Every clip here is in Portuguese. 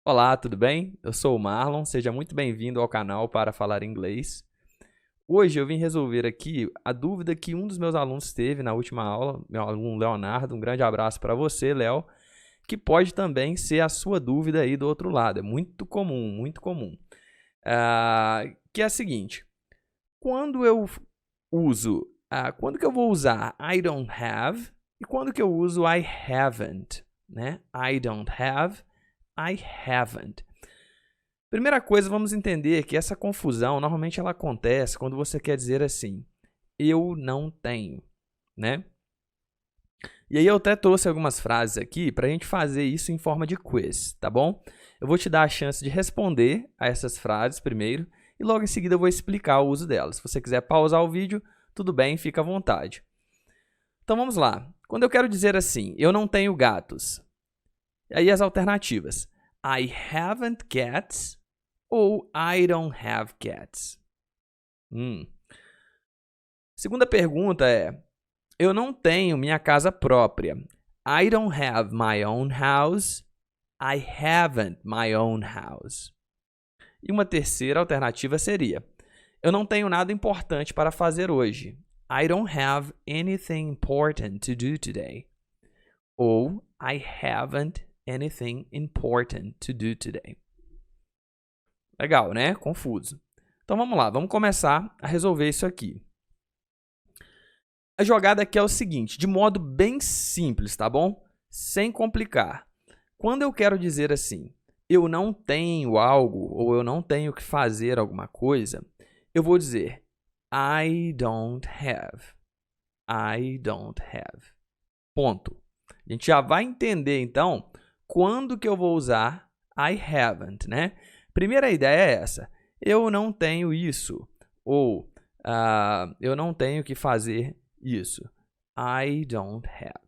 Olá, tudo bem? Eu sou o Marlon, seja muito bem-vindo ao canal para falar inglês. Hoje eu vim resolver aqui a dúvida que um dos meus alunos teve na última aula, meu aluno Leonardo. Um grande abraço para você, Léo, que pode também ser a sua dúvida aí do outro lado. É muito comum, muito comum. Que é a seguinte: quando eu uso, quando que eu vou usar I don't have e quando que eu uso I haven't, né? I don't have, I haven't. Primeira coisa, vamos entender que essa confusão normalmente ela acontece quando você quer dizer assim, eu não tenho, né? E aí eu até trouxe algumas frases aqui para a gente fazer isso em forma de quiz, tá bom? Eu vou te dar a chance de responder a essas frases primeiro e logo em seguida eu vou explicar o uso delas. Se você quiser pausar o vídeo, tudo bem, fica à vontade. Então vamos lá. Quando eu quero dizer assim, eu não tenho gatos, aí as alternativas. I haven't cats ou I don't have cats. Segunda pergunta é, eu não tenho minha casa própria. I don't have my own house. I haven't my own house. E uma terceira alternativa seria, eu não tenho nada importante para fazer hoje. I don't have anything important to do today. Ou I haven't anything important to do today. Legal, né? Confuso. Então vamos lá, vamos começar a resolver isso aqui. A jogada aqui é o seguinte, de modo bem simples, tá bom? Sem complicar. Quando eu quero dizer assim, eu não tenho algo ou eu não tenho que fazer alguma coisa, eu vou dizer I don't have. I don't have. Ponto. A gente já vai entender, então, quando que eu vou usar I haven't, né? Primeira ideia é essa. Eu não tenho isso. Ou eu não tenho que fazer isso. I don't have.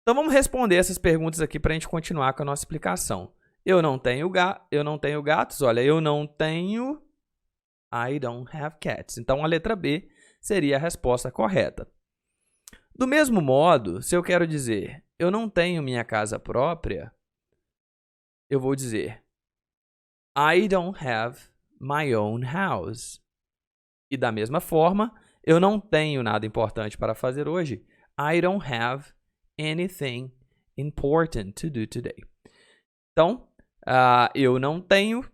Então, vamos responder essas perguntas aqui para a gente continuar com a nossa explicação. Eu não tenho gatos. Olha, eu não tenho... I don't have cats. Então, a letra B seria a resposta correta. Do mesmo modo, se eu quero dizer eu não tenho minha casa própria, eu vou dizer I don't have my own house. E da mesma forma, eu não tenho nada importante para fazer hoje. I don't have anything important to do today. Então, eu não tenho,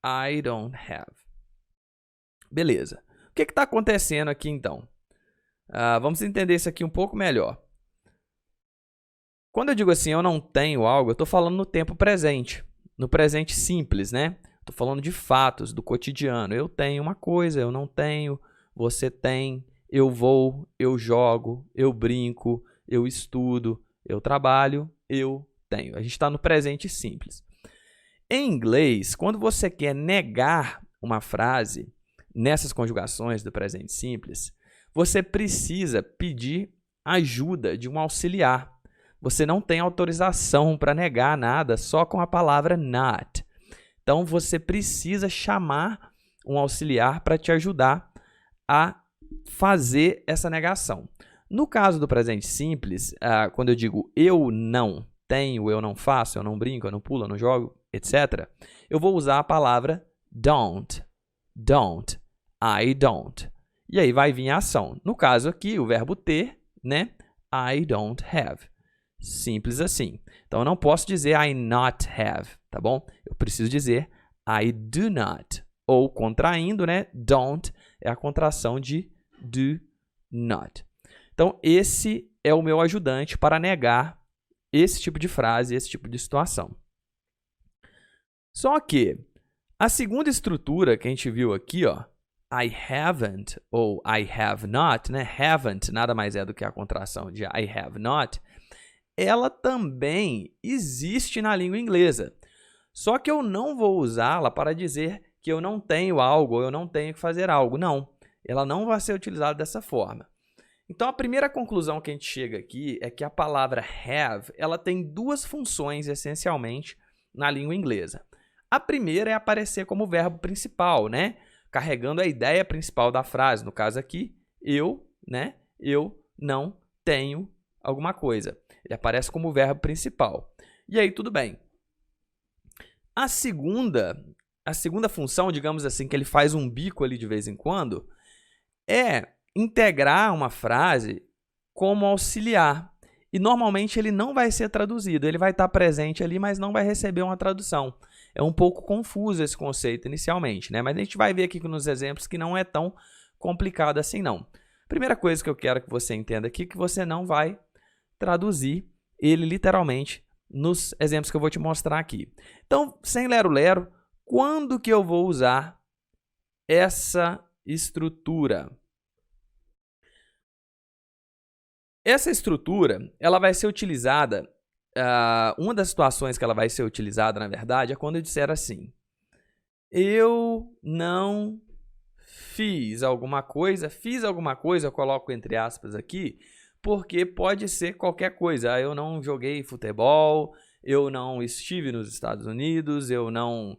I don't have. Beleza. O que está acontecendo aqui, então? Vamos entender isso aqui um pouco melhor. Quando eu digo assim, eu não tenho algo, eu estou falando no tempo presente. No presente simples, né? Estou falando de fatos, do cotidiano. Eu tenho uma coisa, eu não tenho, você tem, eu vou, eu jogo, eu brinco, eu estudo, eu trabalho, eu tenho. A gente está no presente simples. Em inglês, quando você quer negar uma frase, nessas conjugações do presente simples, você precisa pedir ajuda de um auxiliar. Você não tem autorização para negar nada só com a palavra not. Então, você precisa chamar um auxiliar para te ajudar a fazer essa negação. No caso do presente simples, quando eu digo eu não tenho, eu não faço, eu não brinco, eu não pulo, eu não jogo, etc., eu vou usar a palavra don't. Don't. I don't. E aí vai vir a ação. No caso aqui, o verbo ter, né? I don't have. Simples assim. Então, eu não posso dizer I not have, tá bom? Eu preciso dizer I do not. Ou contraindo, né? Don't é a contração de do not. Então, esse é o meu ajudante para negar esse tipo de frase, esse tipo de situação. Só que a segunda estrutura que a gente viu aqui, ó, I haven't ou I have not, né? Haven't nada mais é do que a contração de I have not. Ela também existe na língua inglesa. Só que eu não vou usá-la para dizer que eu não tenho algo ou eu não tenho que fazer algo. Não, ela não vai ser utilizada dessa forma. Então, a primeira conclusão que a gente chega aqui é que a palavra have, ela tem duas funções, essencialmente, na língua inglesa. A primeira é aparecer como verbo principal, né? Carregando a ideia principal da frase. No caso aqui, eu não tenho alguma coisa. Ele aparece como verbo principal. E aí, tudo bem. A segunda função, digamos assim, que ele faz um bico ali de vez em quando, é integrar uma frase como auxiliar. E normalmente ele não vai ser traduzido, ele vai estar presente ali, mas não vai receber uma tradução. É um pouco confuso esse conceito inicialmente, né? Mas a gente vai ver aqui nos exemplos que não é tão complicado assim não. Primeira coisa que eu quero que você entenda aqui é que você não vai traduzir ele literalmente nos exemplos que eu vou te mostrar aqui. Então, sem lero-lero, quando que eu vou usar essa estrutura? Essa estrutura, ela vai ser utilizada, uma das situações que ela vai ser utilizada, na verdade, é quando eu disser assim, eu não fiz alguma coisa, eu coloco entre aspas aqui, porque pode ser qualquer coisa. Eu não joguei futebol, eu não estive nos Estados Unidos, eu não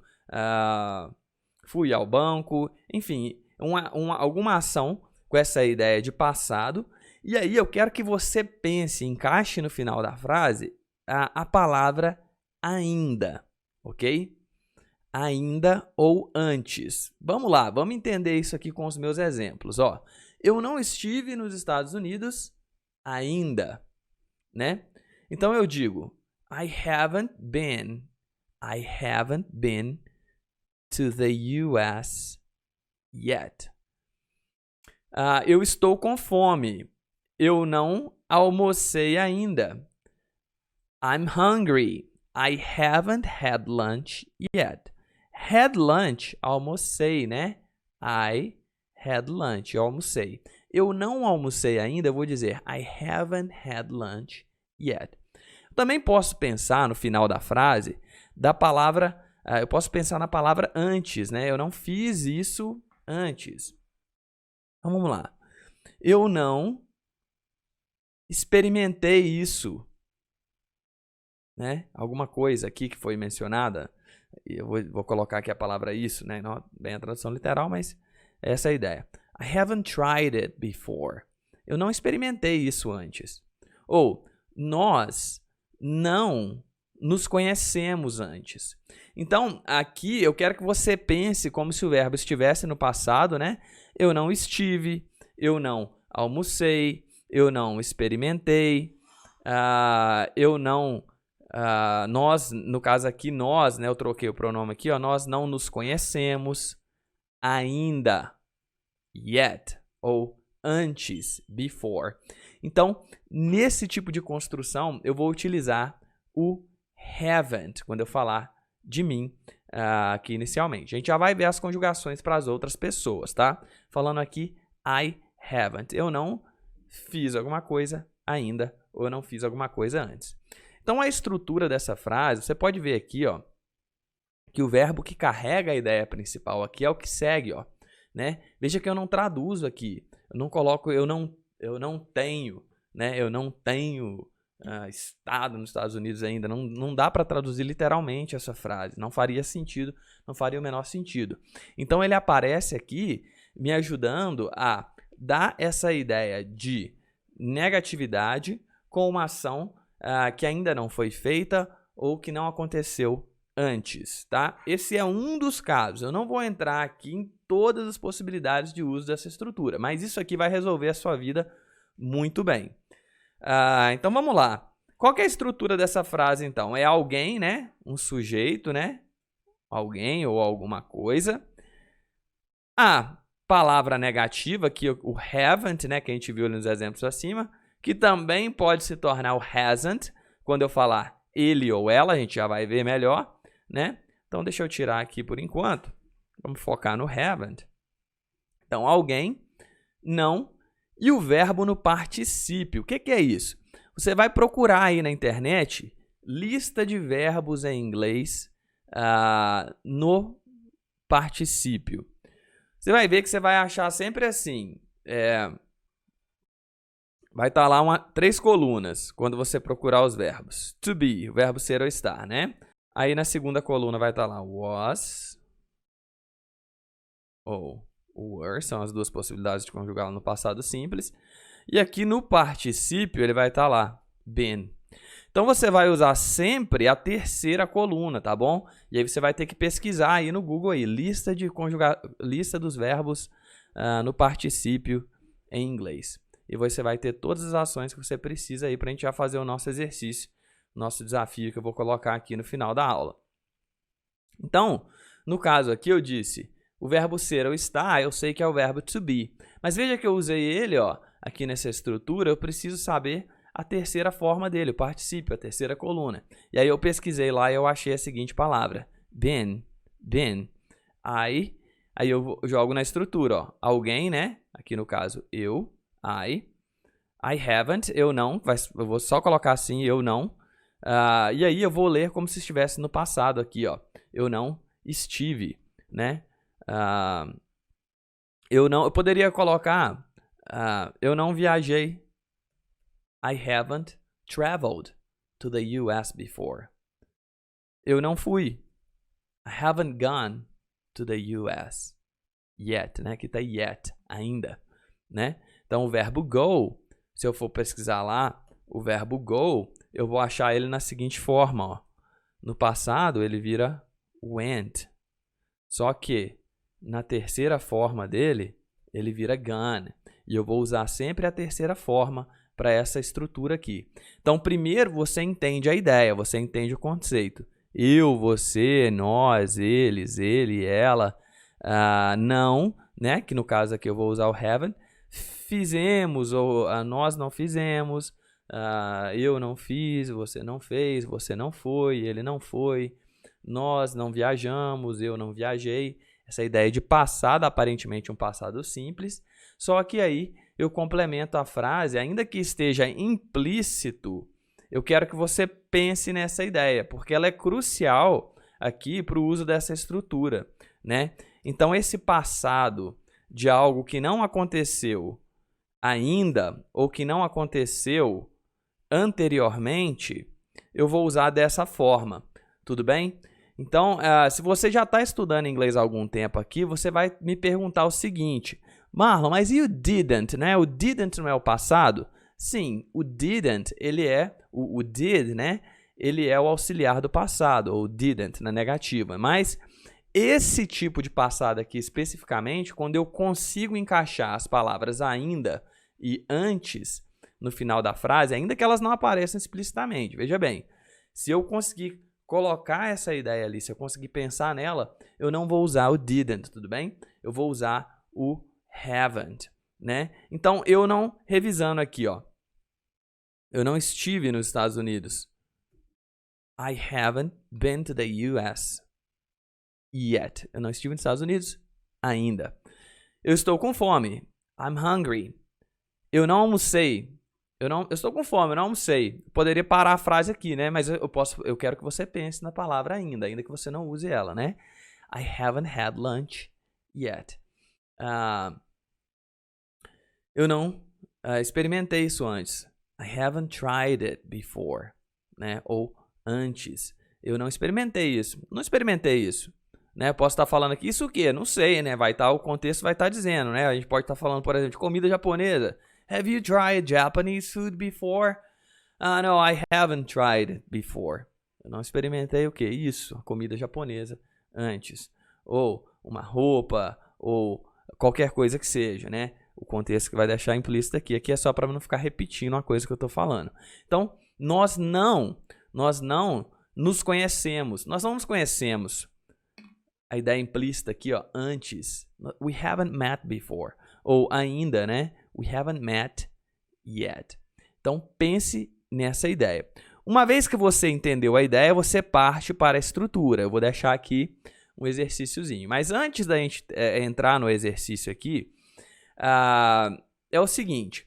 fui ao banco, enfim, alguma ação com essa ideia de passado. E aí eu quero que você pense, encaixe no final da frase a palavra ainda, ok? Ainda ou antes. Vamos lá, vamos entender isso aqui com os meus exemplos. Ó, eu não estive nos Estados Unidos ainda, né? Então eu digo, I haven't been to the US yet. Eu estou com fome. Eu não almocei ainda. I'm hungry. I haven't had lunch yet. Had lunch, almocei, né? I had lunch, eu almocei. Eu não almocei ainda, eu vou dizer I haven't had lunch yet. Também posso pensar no final da frase da palavra, eu posso pensar na palavra antes, né? Eu não fiz isso antes. Então vamos lá. Eu não experimentei isso, né? Alguma coisa aqui que foi mencionada, eu vou colocar aqui a palavra isso, né? Não bem a tradução literal, mas essa é a ideia. I haven't tried it before. Eu não experimentei isso antes. Ou, nós não nos conhecemos antes. Então, aqui eu quero que você pense como se o verbo estivesse no passado, né? Eu não estive, eu não almocei, eu não experimentei, eu não... nós, no caso aqui, nós, né? Eu troquei o pronome aqui, ó, nós não nos conhecemos ainda, yet, ou antes, before. Então, nesse tipo de construção, eu vou utilizar o haven't, quando eu falar de mim aqui inicialmente. A gente já vai ver as conjugações para as outras pessoas, tá? Falando aqui, I haven't. Eu não fiz alguma coisa ainda, ou eu não fiz alguma coisa antes. Então, a estrutura dessa frase, você pode ver aqui, ó, que o verbo que carrega a ideia principal aqui é o que segue, ó, né? Veja que eu não traduzo aqui, eu não coloco, eu não tenho, né? Eu não tenho estado nos Estados Unidos ainda. Não dá para traduzir literalmente essa frase, não faria sentido, não faria o menor sentido. Então, ele aparece aqui me ajudando a dar essa ideia de negatividade com uma ação que ainda não foi feita ou que não aconteceu antes, tá? Esse é um dos casos. Eu não vou entrar aqui em todas as possibilidades de uso dessa estrutura, mas isso aqui vai resolver a sua vida muito bem. Então, vamos lá. Qual que é a estrutura dessa frase, então? É alguém, né? Um sujeito, né? Alguém ou alguma coisa. A palavra negativa, que o haven't, né? Que a gente viu nos exemplos acima, que também pode se tornar o hasn't, quando eu falar ele ou ela, a gente já vai ver melhor, né? Então, deixa eu tirar aqui por enquanto. Vamos focar no haven't. Então, alguém, não, e o verbo no particípio. O que é isso? Você vai procurar aí na internet lista de verbos em inglês no particípio. Você vai ver que você vai achar sempre assim, vai estar lá 3 colunas quando você procurar os verbos. To be, o verbo ser ou estar, né? Aí na segunda coluna vai estar lá was ou were, são as duas possibilidades de conjugá-lo no passado simples. E aqui no particípio ele vai estar lá, been. Então você vai usar sempre a terceira coluna, tá bom? E aí você vai ter que pesquisar aí no Google aí, lista dos verbos no particípio em inglês. E você vai ter todas as ações que você precisa aí para a gente já fazer o nosso exercício, nosso desafio que eu vou colocar aqui no final da aula. Então, no caso aqui eu disse, o verbo ser ou estar, eu sei que é o verbo to be. Mas veja que eu usei ele, ó, aqui nessa estrutura, eu preciso saber a terceira forma dele, o particípio, a terceira coluna. E aí eu pesquisei lá e eu achei a seguinte palavra, been. Aí eu jogo na estrutura, ó, alguém, né? Aqui no caso, eu, I haven't, eu não, eu vou só colocar assim, eu não. E aí eu vou ler como se estivesse no passado aqui, ó, eu não estive, né? Eu poderia colocar, eu não viajei. I haven't traveled to the US before. Eu não fui. I haven't gone to the US yet, né? Aqui tá yet, ainda, né? Então, o verbo go, se eu for pesquisar lá, o verbo go, eu vou achar ele na seguinte forma, ó. No passado, ele vira went. Só que, na terceira forma dele, ele vira gone. E eu vou usar sempre a terceira forma para essa estrutura aqui. Então, primeiro você entende a ideia, você entende o conceito. Eu, você, nós, eles, ele, ela, não, né? Que no caso aqui eu vou usar o haven't. Fizemos ou nós não fizemos, eu não fiz, você não fez, você não foi, ele não foi, nós não viajamos, eu não viajei. Essa ideia de passado, aparentemente um passado simples, só que aí eu complemento a frase, ainda que esteja implícito, eu quero que você pense nessa ideia, porque ela é crucial aqui para o uso dessa estrutura, né? Então, esse passado de algo que não aconteceu ainda ou que não aconteceu anteriormente, eu vou usar dessa forma, tudo bem? Então, se você já está estudando inglês há algum tempo aqui, você vai me perguntar o seguinte, Marlon, mas e o didn't, né? O didn't não é o passado? Sim, o didn't, ele é, o did, né? Ele é o auxiliar do passado, ou didn't na negativa. Mas esse tipo de passado aqui especificamente, quando eu consigo encaixar as palavras ainda e antes no final da frase, ainda que elas não apareçam explicitamente. Veja bem, se eu conseguir colocar essa ideia ali, se eu conseguir pensar nela, eu não vou usar o didn't, tudo bem? Eu vou usar o haven't, né? Então, eu não, revisando aqui, ó, eu não estive nos Estados Unidos. I haven't been to the US yet. Eu não estive nos Estados Unidos ainda. Eu estou com fome. I'm hungry. Eu não almocei. Eu estou com fome, eu não almocei. Poderia parar a frase aqui, né? Mas eu quero que você pense na palavra ainda que você não use ela, né? I haven't had lunch yet. Eu não experimentei isso antes. I haven't tried it before, né? Ou antes. Eu não experimentei isso. Não experimentei isso. Né? Posso estar falando aqui, isso o quê? Não sei, né? O contexto vai estar dizendo, né? A gente pode estar falando, por exemplo, de comida japonesa. Have you tried Japanese food before? No, I haven't tried it before. Eu não experimentei o quê? Isso, comida japonesa antes. Ou uma roupa, ou qualquer coisa que seja, né? O contexto que vai deixar implícito aqui. Aqui é só para não ficar repetindo uma coisa que eu estou falando. Então, nós não nos conhecemos. Nós não nos conhecemos. A ideia implícita aqui, ó, antes. We haven't met before. Ou ainda, né? We haven't met yet. Então, pense nessa ideia. Uma vez que você entendeu a ideia, você parte para a estrutura. Eu vou deixar aqui um exercíciozinho. Mas antes da gente entrar no exercício aqui, é o seguinte.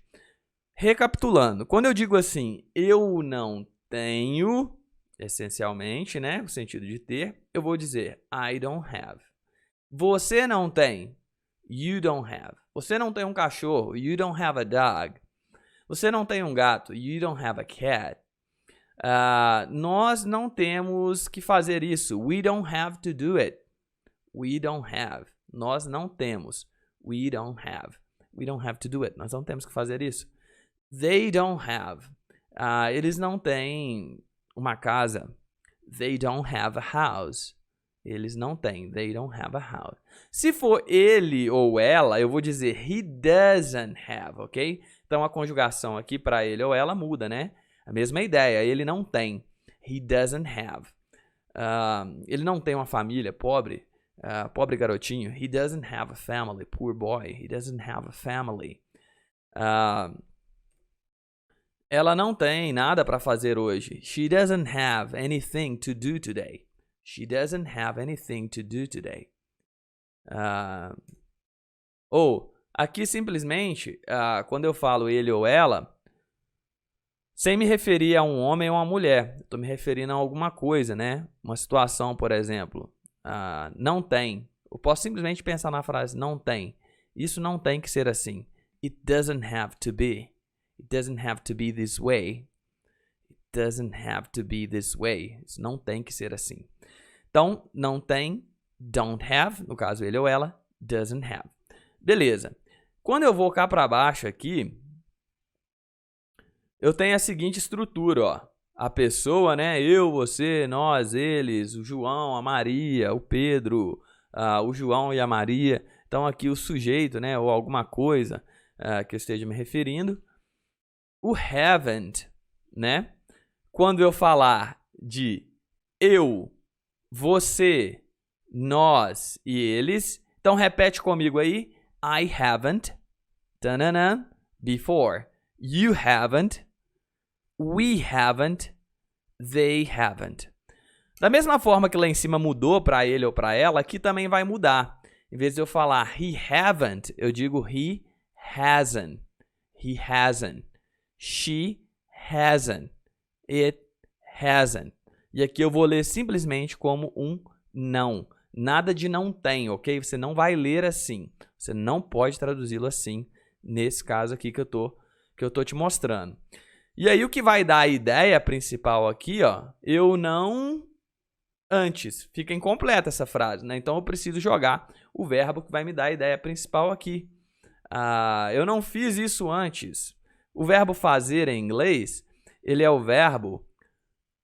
Recapitulando. Quando eu digo assim, eu não tenho... essencialmente, né, o sentido de ter, eu vou dizer I don't have. Você não tem, you don't have. Você não tem um cachorro, you don't have a dog. Você não tem um gato, you don't have a cat. Nós não temos que fazer isso, we don't have to do it. We don't have. Nós não temos, we don't have. We don't have to do it. Nós não temos que fazer isso. They don't have. Eles não têm uma casa. They don't have a house. Eles não têm. They don't have a house. Se for ele ou ela, eu vou dizer he doesn't have, ok? Então a conjugação aqui para ele ou ela muda, né? A mesma ideia. Ele não tem. He doesn't have. Ele não tem uma família pobre. Pobre garotinho. He doesn't have a family. Poor boy. He doesn't have a family. Ela não tem nada para fazer hoje. She doesn't have anything to do today. She doesn't have anything to do today. Aqui simplesmente, quando eu falo ele ou ela, sem me referir a um homem ou uma mulher, estou me referindo a alguma coisa, né? Uma situação, por exemplo. Não tem. Eu posso simplesmente pensar na frase não tem. Isso não tem que ser assim. It doesn't have to be. It doesn't have to be this way. It doesn't have to be this way. Isso não tem que ser assim. Então, não tem, don't have, no caso ele ou ela, doesn't have. Beleza. Quando eu vou cá para baixo aqui, eu tenho a seguinte estrutura, ó. A pessoa, né? Eu, você, nós, eles, o João, a Maria, o Pedro, o João e a Maria. Então, aqui o sujeito, né? Ou alguma coisa que eu esteja me referindo. O haven't, né? Quando eu falar de eu, você, nós e eles. Então, repete comigo aí. I haven't, before. You haven't. We haven't. They haven't. Da mesma forma que lá em cima mudou para ele ou para ela, aqui também vai mudar. Em vez de eu falar he haven't, eu digo he hasn't. He hasn't. She hasn't. It hasn't. E aqui eu vou ler simplesmente como um não. Nada de não tem, ok? Você não vai ler assim. Você não pode traduzi-lo assim, nesse caso aqui que eu tô te mostrando. E aí o que vai dar a ideia principal aqui, ó, eu não antes. Fica incompleta essa frase, né? Então eu preciso jogar o verbo que vai me dar a ideia principal aqui. Eu não fiz isso antes. O verbo fazer em inglês, ele é o verbo,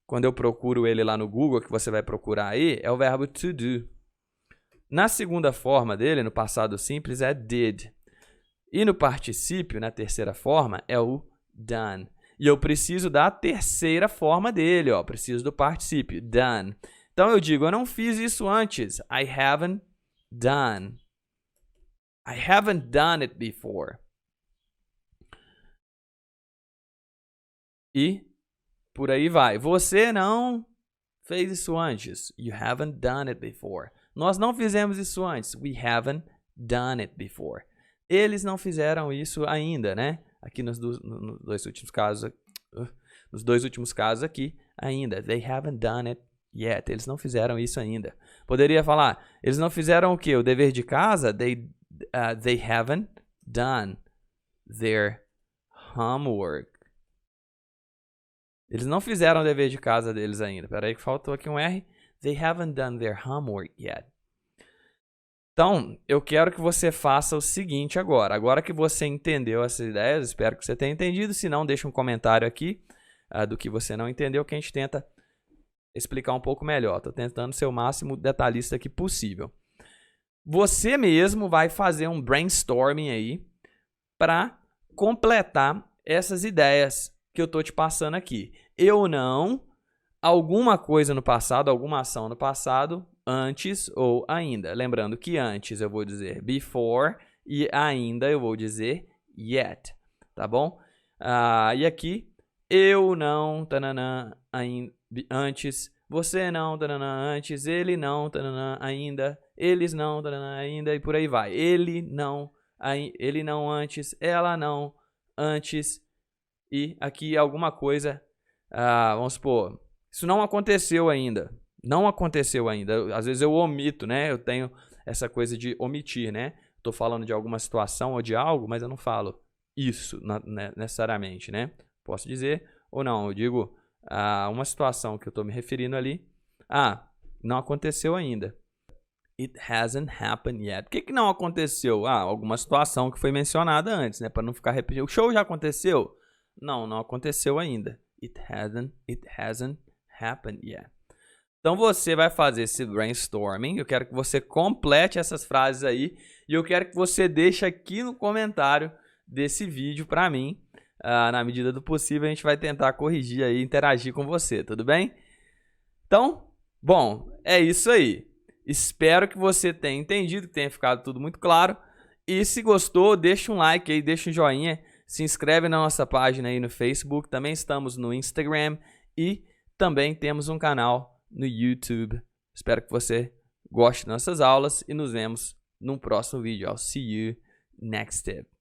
quando eu procuro ele lá no Google, que você vai procurar aí, é o verbo to do. Na segunda forma dele, no passado simples, é did. E no particípio, na terceira forma, é o done. E eu preciso da terceira forma dele, ó. Preciso do particípio, done. Então eu digo, eu não fiz isso antes. I haven't done. I haven't done it before. E por aí vai. Você não fez isso antes. You haven't done it before. Nós não fizemos isso antes. We haven't done it before. Eles não fizeram isso ainda, né? Aqui nos dois últimos casos aqui, ainda. They haven't done it yet. Eles não fizeram isso ainda. Poderia falar, eles não fizeram o quê? O dever de casa? They haven't done their homework. Eles não fizeram o dever de casa deles ainda. Espera aí que faltou aqui um R. They haven't done their homework yet. Então, eu quero que você faça o seguinte agora. Agora que você entendeu essas ideias, espero que você tenha entendido. Se não, deixa um comentário aqui do que você não entendeu, que a gente tenta explicar um pouco melhor. Estou tentando ser o máximo detalhista aqui possível. Você mesmo vai fazer um brainstorming aí para completar essas ideias que eu estou te passando aqui. Eu não, alguma coisa no passado, alguma ação no passado, antes ou ainda. Lembrando que antes eu vou dizer before e ainda eu vou dizer yet, tá bom? E aqui, eu não, tananã, antes, você não, tananã, antes, ele não, tananã, ainda, eles não, tananã, ainda, e por aí vai. Ele não antes, ela não antes, e aqui alguma coisa, vamos supor, isso não aconteceu ainda. Não aconteceu ainda. Às vezes eu omito, né? Eu tenho essa coisa de omitir, né? Estou falando de alguma situação ou de algo, mas eu não falo isso necessariamente, né? Posso dizer ou não. Eu digo uma situação que eu estou me referindo ali. Não aconteceu ainda. It hasn't happened yet. O que não aconteceu? Alguma situação que foi mencionada antes, né? Para não ficar repetindo. O show já aconteceu? Não aconteceu ainda. It hasn't happened yet. Então você vai fazer esse brainstorming. Eu quero que você complete essas frases aí. E eu quero que você deixe aqui no comentário desse vídeo para mim. Na medida do possível, a gente vai tentar corrigir aí, interagir com você, tudo bem? Então, bom, é isso aí. Espero que você tenha entendido, que tenha ficado tudo muito claro. E se gostou, deixa um like aí, deixa um joinha. Se inscreve na nossa página aí no Facebook. Também estamos no Instagram. E também temos um canal no YouTube. Espero que você goste das nossas aulas. E nos vemos num próximo vídeo. I'll see you next tip.